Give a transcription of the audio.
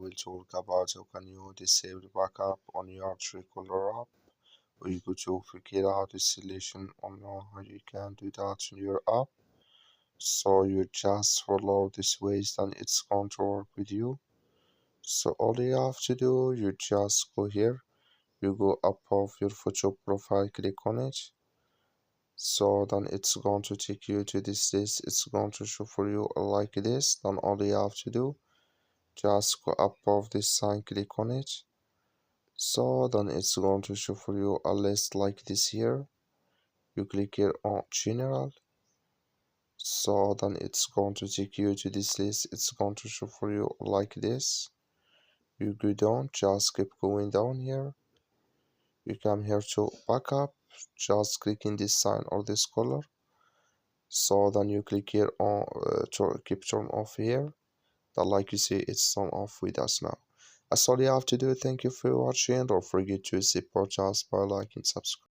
We'll talk about how can you disable backup on your Truecaller app. We go to figure out the solution on how you can do that in your app. So you just follow this ways, then it's going to work with you. So all you have to do, you just go here, you go above your photo profile, click on it. So then it's going to take you to this list. It's going to show for you like this. Then all you have to do, just go above this sign, click on it. So then it's going to show for you a list like this here. You click here on general. So then it's going to take you to this list. It's going to show for you like this. You go down, just keep going down here. You come here to backup, just click in this sign or this color. So then you click here on to keep turn off here. That like you see, it's turned off with us now. That's all you have to do. Thank you for watching. Don't forget to support us by liking, subscribe.